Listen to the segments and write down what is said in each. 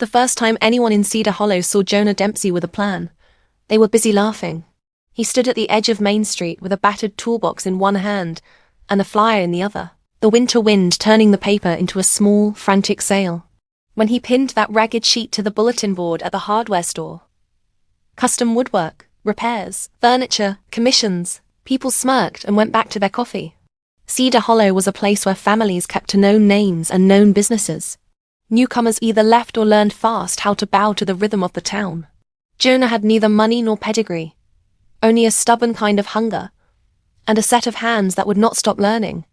The first time anyone in Cedar Hollow saw Jonah Dempsey with a plan, they were busy laughing. He stood at the edge of Main Street with a battered toolbox in one hand and a flyer in the other, the winter wind turning the paper into a small, frantic sail. When he pinned that ragged sheet to the bulletin board at the hardware store, custom woodwork, repairs, furniture, commissions, people smirked and went back to their coffee. Cedar Hollow was a place where families kept to known names and known businesses. Newcomers either left or learned fast how to bow to the rhythm of the town. Jonah had neither money nor pedigree, only a stubborn kind of hunger, and a set of hands that would not stop learning.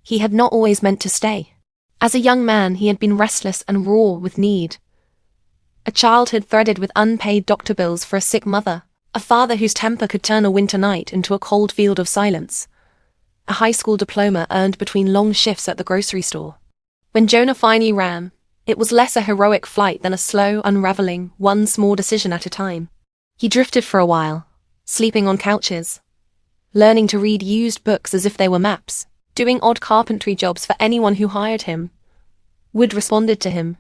He had not always meant to stay. As a young man, he had been restless and raw with need. A childhood threaded with unpaid doctor bills for a sick mother, a father whose temper could turn a winter night into a cold field of silence, a high school diploma earned between long shifts at the grocery store. When Jonah finally ran, it was less a heroic flight than a slow unraveling, one small decision at a time. He drifted for a while, sleeping on couches, learning to read used books as if they were maps, doing odd carpentry jobs for anyone who hired him. Wood responded to him.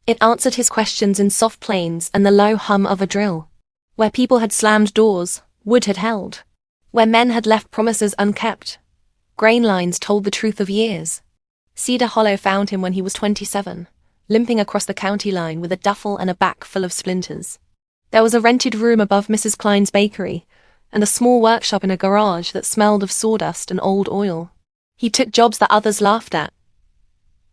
It answered his questions in soft planes and the low hum of a drill. Where people had slammed doors, wood had held. Where men had left promises unkept, grain lines told the truth of years. Cedar Hollow found him when he was 27, limping across the county line with a duffel and a back full of splinters. There was a rented room above Mrs. Klein's bakery, and a small workshop in a garage that smelled of sawdust and old oil. He took jobs that others laughed at.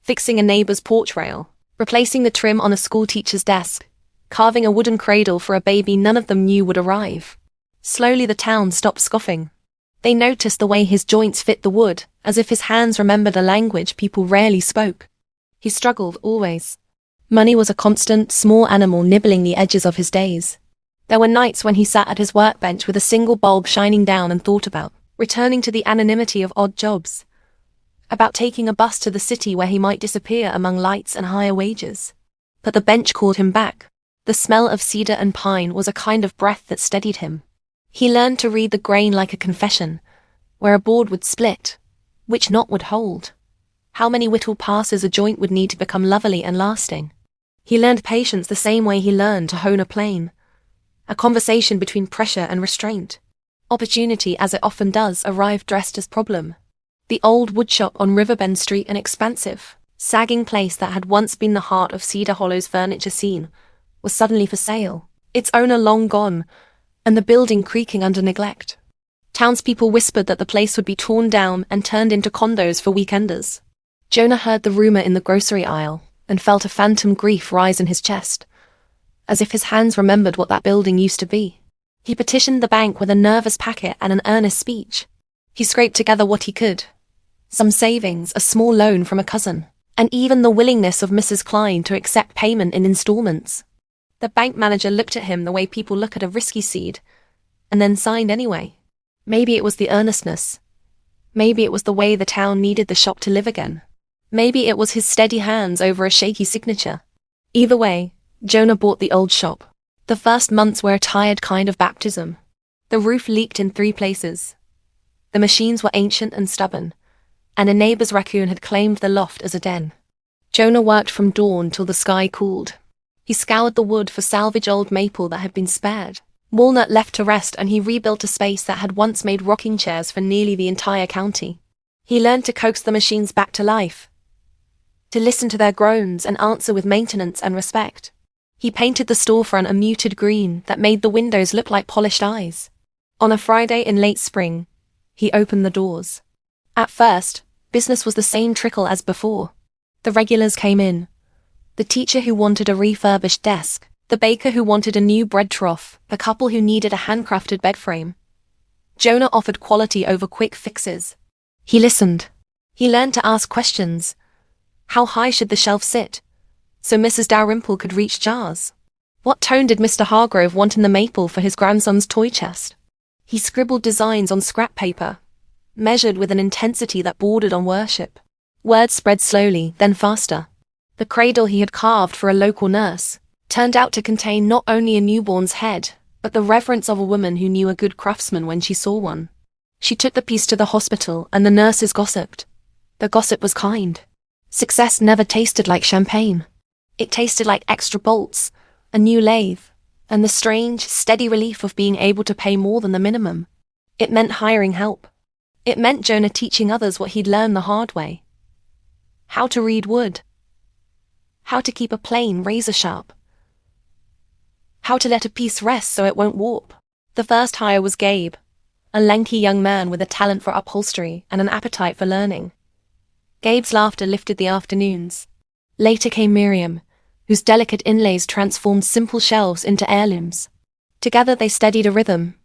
Fixing a neighbor's porch rail, replacing the trim on a schoolteacher's desk, carving a wooden cradle for a baby none of them knew would arrive. Slowly the town stopped scoffing. They noticed the way his joints fit the wood, as if his hands remembered a language people rarely spoke. He struggled always. Money was a constant, small animal nibbling the edges of his days. There were nights when he sat at his workbench with a single bulb shining down and thought about returning to the anonymity of odd jobs, about taking a bus to the city where he might disappear among lights and higher wages. But the bench called him back. The smell of cedar and pine was a kind of breath that steadied him. He learned to read the grain like a confession, where a board would split, which knot would hold, how many whittled passes a joint would need to become lovely and lasting. He learned patience the same way he learned to hone a plane, a conversation between pressure and restraint. Opportunity, as it often does, arrived dressed as problem. The old woodshop on Riverbend Street, an expansive, sagging place that had once been the heart of Cedar Hollow's furniture scene, was suddenly for sale, its owner long gone, and the building creaking under neglect. Townspeople whispered that the place would be torn down and turned into condos for weekenders. Jonah heard the rumor in the grocery aisle and felt a phantom grief rise in his chest, as if his hands remembered what that building used to be. He petitioned the bank with a nervous packet and an earnest speech. He scraped together what he could. Some savings, a small loan from a cousin, and even the willingness of Mrs. Klein to accept payment in installments. The bank manager looked at him the way people look at a risky seed, and then signed anyway. Maybe it was the earnestness. Maybe it was the way the town needed the shop to live again. Maybe it was his steady hands over a shaky signature. Either way, Jonah bought the old shop. The first months were a tired kind of baptism. The roof leaked in 3 places. The machines were ancient and stubborn, and a neighbor's raccoon had claimed the loft as a den. Jonah worked from dawn till the sky cooled. He scoured the wood for salvage old maple that had been spared, walnut left to rest, and he rebuilt a space that had once made rocking chairs for nearly the entire county. He learned to coax the machines back to life, to listen to their groans and answer with maintenance and respect. He painted the storefront a muted green that made the windows look like polished eyes. On a Friday in late spring, he opened the doors. At first, business was the same trickle as before. The regulars came in. The teacher who wanted a refurbished desk, the baker who wanted a new bread trough, the couple who needed a handcrafted bed frame. Jonah offered quality over quick fixes. He listened. He learned to ask questions. How high should the shelf sit, so Mrs. Dalrymple could reach jars? What tone did Mr. Hargrove want in the maple for his grandson's toy chest? He scribbled designs on scrap paper, measured with an intensity that bordered on worship. Words spread slowly, then faster. The cradle he had carved for a local nurse turned out to contain not only a newborn's head, but the reverence of a woman who knew a good craftsman when she saw one. She took the piece to the hospital, and the nurses gossiped. The gossip was kind. Success never tasted like champagne. It tasted like extra bolts, a new lathe, and the strange, steady relief of being able to pay more than the minimum. It meant hiring help. It meant Jonah teaching others what he'd learned the hard way. How to read wood. How to keep a plane razor sharp. How to let a piece rest so it won't warp. The first hire was Gabe, a lanky young man with a talent for upholstery and an appetite for learning. Gabe's laughter lifted the afternoons. Later came Miriam, whose delicate inlays transformed simple shelves into heirlooms. Together they steadied a rhythm.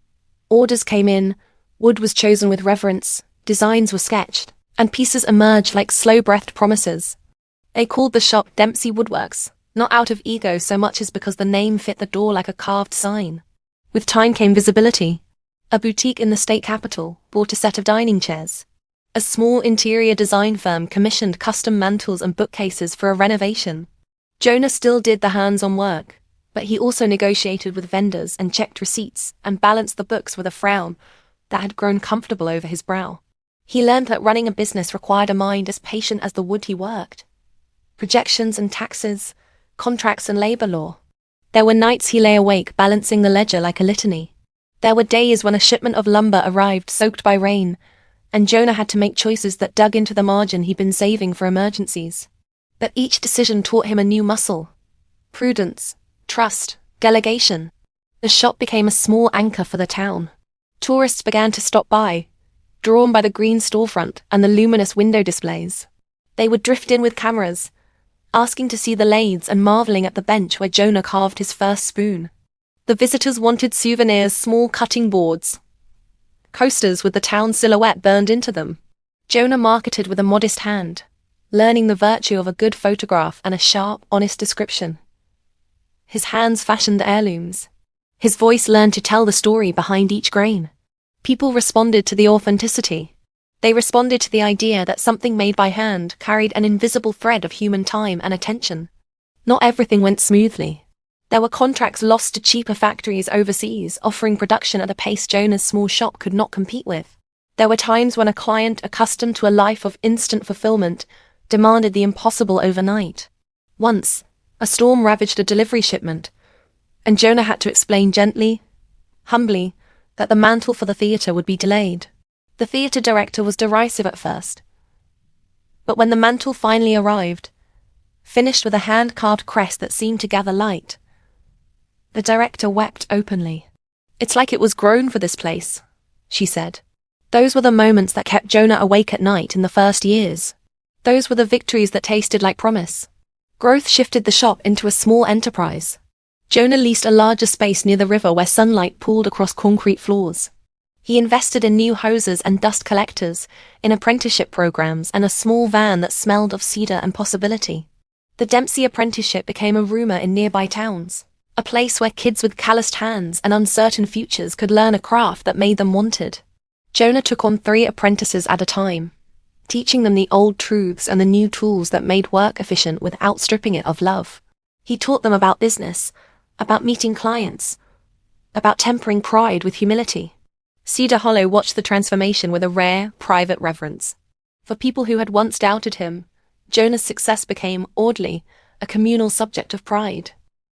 Orders came in, wood was chosen with reverence, designs were sketched, and pieces emerged like slow-breathed promises. They called the shop Dempsey Woodworks, not out of ego so much as because the name fit the door like a carved sign. With time came visibility. A boutique in the state capital bought a set of dining chairs. A small interior design firm commissioned custom mantels and bookcases for a renovation. Jonah still did the hands-on work, but he also negotiated with vendors and checked receipts and balanced the books with a frown that had grown comfortable over his brow. He learned that running a business required a mind as patient as the wood he worked. Projections and taxes, contracts and labor law. There were nights he lay awake balancing the ledger like a litany. There were days when a shipment of lumber arrived soaked by rain, and Jonah had to make choices that dug into the margin he'd been saving for emergencies. But each decision taught him a new muscle. Prudence, trust, delegation. The shop became a small anchor for the town. Tourists began to stop by, drawn by the green storefront and the luminous window displays. They would drift in with cameras, asking to see the lathes and marveling at the bench where Jonah carved his first spoon. The visitors wanted souvenirs, small cutting boards, coasters with the town silhouette burned into them. Jonah marketed with a modest hand, learning the virtue of a good photograph and a sharp, honest description. His hands fashioned heirlooms. His voice learned to tell the story behind each grain. People responded to the authenticity. They responded to the idea that something made by hand carried an invisible thread of human time and attention. Not everything went smoothly. There were contracts lost to cheaper factories overseas, offering production at a pace Jonah's small shop could not compete with. There were times when a client accustomed to a life of instant fulfillment demanded the impossible overnight. Once, a storm ravaged a delivery shipment, and Jonah had to explain gently, humbly, that the mantle for the theatre would be delayed. The theatre director was derisive at first. But when the mantle finally arrived, finished with a hand-carved crest that seemed to gather light, the director wept openly. "It's like it was grown for this place," she said. Those were the moments that kept Jonah awake at night in the first years. Those were the victories that tasted like promise. Growth shifted the shop into a small enterprise. Jonah leased a larger space near the river where sunlight pooled across concrete floors. He invested in new hoses and dust collectors, in apprenticeship programs, and a small van that smelled of cedar and possibility. The Dempsey apprenticeship became a rumor in nearby towns, a place where kids with calloused hands and uncertain futures could learn a craft that made them wanted. Jonah took on 3 apprentices at a time, teaching them the old truths and the new tools that made work efficient without stripping it of love. He taught them about business, about meeting clients, about tempering pride with humility. Cedar Hollow watched the transformation with a rare, private reverence. For people who had once doubted him, Jonah's success became, oddly, a communal subject of pride.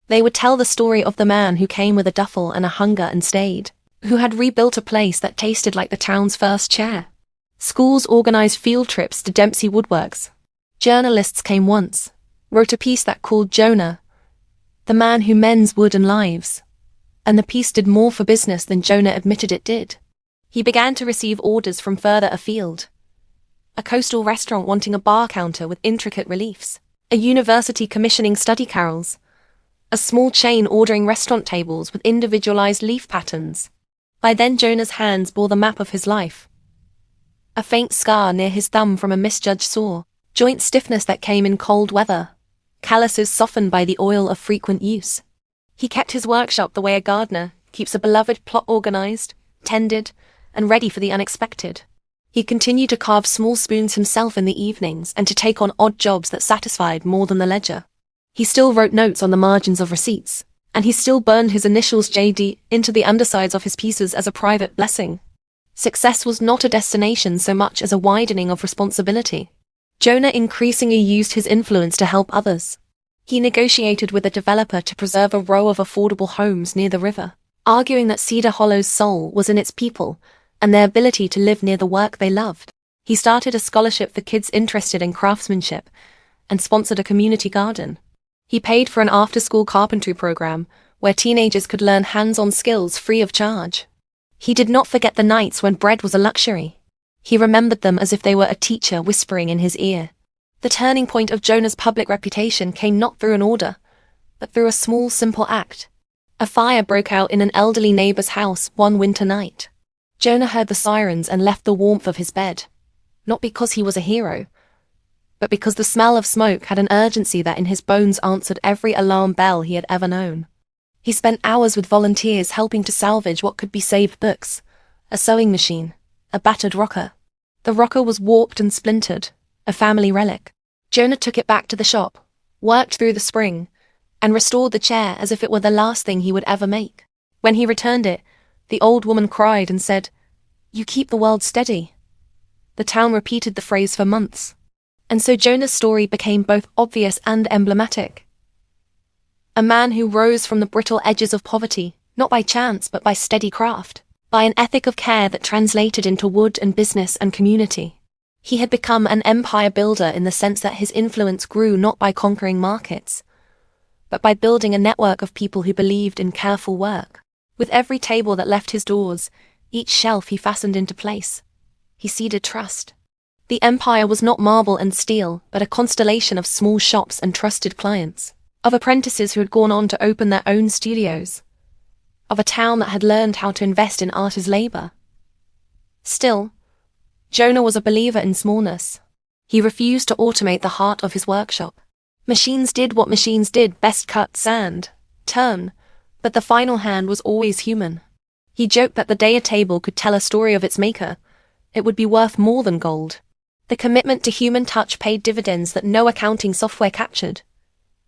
They would tell the story of the man who came with a duffel and a hunger and stayed, who had rebuilt a place that tasted like the town's first chair. Schools organized field trips to Dempsey Woodworks. Journalists came once, wrote a piece that called Jonah the man who mends wood and lives, and the piece did more for business than Jonah admitted it did. He began to receive orders from further afield. A coastal restaurant wanting a bar counter with intricate reliefs, a university commissioning study carrels, a small chain ordering restaurant tables with individualized leaf patterns. By then Jonah's hands bore the map of his life. A faint scar near his thumb from a misjudged saw, joint stiffness that came in cold weather, calluses softened by the oil of frequent use. He kept his workshop the way a gardener keeps a beloved plot organized, tended, and ready for the unexpected. He continued to carve small spoons himself in the evenings and to take on odd jobs that satisfied more than the ledger. He still wrote notes on the margins of receipts, and he still burned his initials JD into the undersides of his pieces as a private blessing. Success was not a destination so much as a widening of responsibility. Jonah increasingly used his influence to help others. He negotiated with a developer to preserve a row of affordable homes near the river, arguing that Cedar Hollow's soul was in its people and their ability to live near the work they loved. He started a scholarship for kids interested in craftsmanship and sponsored a community garden. He paid for an after-school carpentry program where teenagers could learn hands-on skills free of charge. He did not forget the nights when bread was a luxury. He remembered them as if they were a teacher whispering in his ear. The turning point of Jonah's public reputation came not through an order, but through a small, simple act. A fire broke out in an elderly neighbor's house one winter night. Jonah heard the sirens and left the warmth of his bed, not because he was a hero, but because the smell of smoke had an urgency that in his bones answered every alarm bell he had ever known. He spent hours with volunteers helping to salvage what could be saved: books, a sewing machine, a battered rocker. The rocker was warped and splintered, a family relic. Jonah took it back to the shop, worked through the spring, and restored the chair as if it were the last thing he would ever make. When he returned it, the old woman cried and said, "You keep the world steady." The town repeated the phrase for months. And so Jonah's story became both obvious and emblematic. A man who rose from the brittle edges of poverty, not by chance but by steady craft, by an ethic of care that translated into wood and business and community. He had become an empire builder in the sense that his influence grew not by conquering markets, but by building a network of people who believed in careful work. With every table that left his doors, each shelf he fastened into place, he seeded trust. The empire was not marble and steel, but a constellation of small shops and trusted clients, of apprentices who had gone on to open their own studios, of a town that had learned how to invest in art as labor. Still, Jonah was a believer in smallness. He refused to automate the heart of his workshop. Machines did what machines did best: cut, sand, turn, but the final hand was always human. He joked that the day a table could tell a story of its maker, it would be worth more than gold. The commitment to human touch paid dividends that no accounting software captured.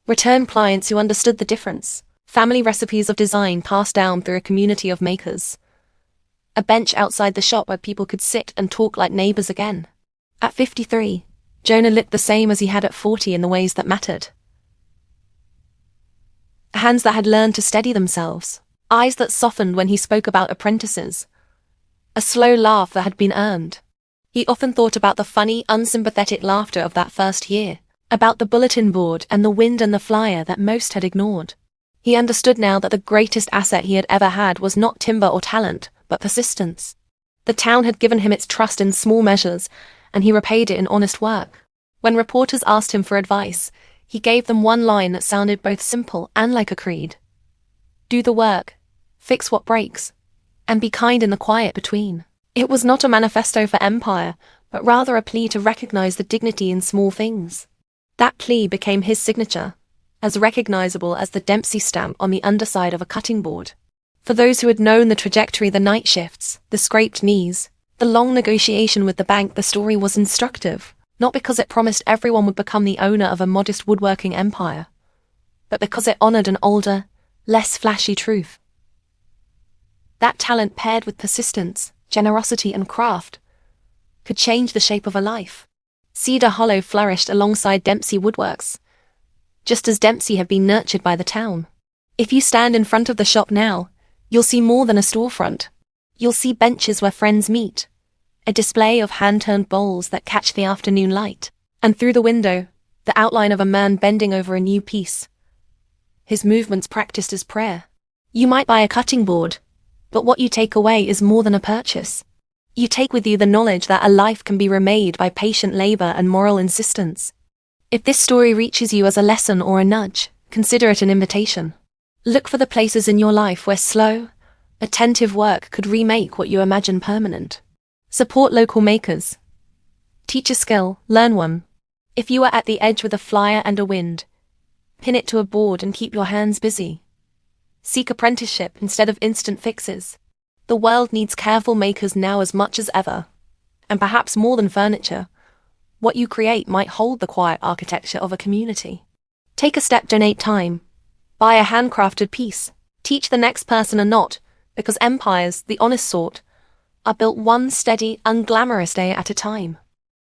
Return clients who understood the difference. Family recipes of design passed down through a community of makers. A bench outside the shop where people could sit and talk like neighbors again. At 53, Jonah looked the same as he had at 40 in the ways that mattered. Hands that had learned to steady themselves. Eyes that softened when he spoke about apprentices. A slow laugh that had been earned. He often thought about the funny, unsympathetic laughter of that first year, about the bulletin board and the wind and the flyer that most had ignored. He understood now that the greatest asset he had ever had was not timber or talent, but persistence. The town had given him its trust in small measures, and he repaid it in honest work. When reporters asked him for advice, he gave them one line that sounded both simple and like a creed. Do the work, fix what breaks, and be kind in the quiet between. It was not a manifesto for empire, but rather a plea to recognize the dignity in small things. That plea became his signature, as recognizable as the Dempsey stamp on the underside of a cutting board. For those who had known the trajectory, the night shifts, the scraped knees, the long negotiation with the bank, the story was instructive, not because it promised everyone would become the owner of a modest woodworking empire, but because it honored an older, less flashy truth. That talent paired with persistence, generosity and craft could change the shape of a life. Cedar Hollow flourished alongside Dempsey Woodworks, just as Dempsey had been nurtured by the town. If you stand in front of the shop now, you'll see more than a storefront. You'll see benches where friends meet, a display of hand-turned bowls that catch the afternoon light, and through the window, the outline of a man bending over a new piece, his movements practiced as prayer. You might buy a cutting board, but what you take away is more than a purchase. You take with you the knowledge that a life can be remade by patient labor and moral insistence. If this story reaches you as a lesson or a nudge, consider it an invitation. Look for the places in your life where slow, attentive work could remake what you imagine permanent. Support local makers. Teach a skill, learn one. If you are at the edge with a flyer and a wind, pin it to a board and keep your hands busy. Seek apprenticeship instead of instant fixes. The world needs careful makers now as much as ever. And perhaps more than furniture, what you create might hold the quiet architecture of a community. Take a step, donate time. Buy a handcrafted piece. Teach the next person a knot, because empires, the honest sort, are built one steady, unglamorous day at a time.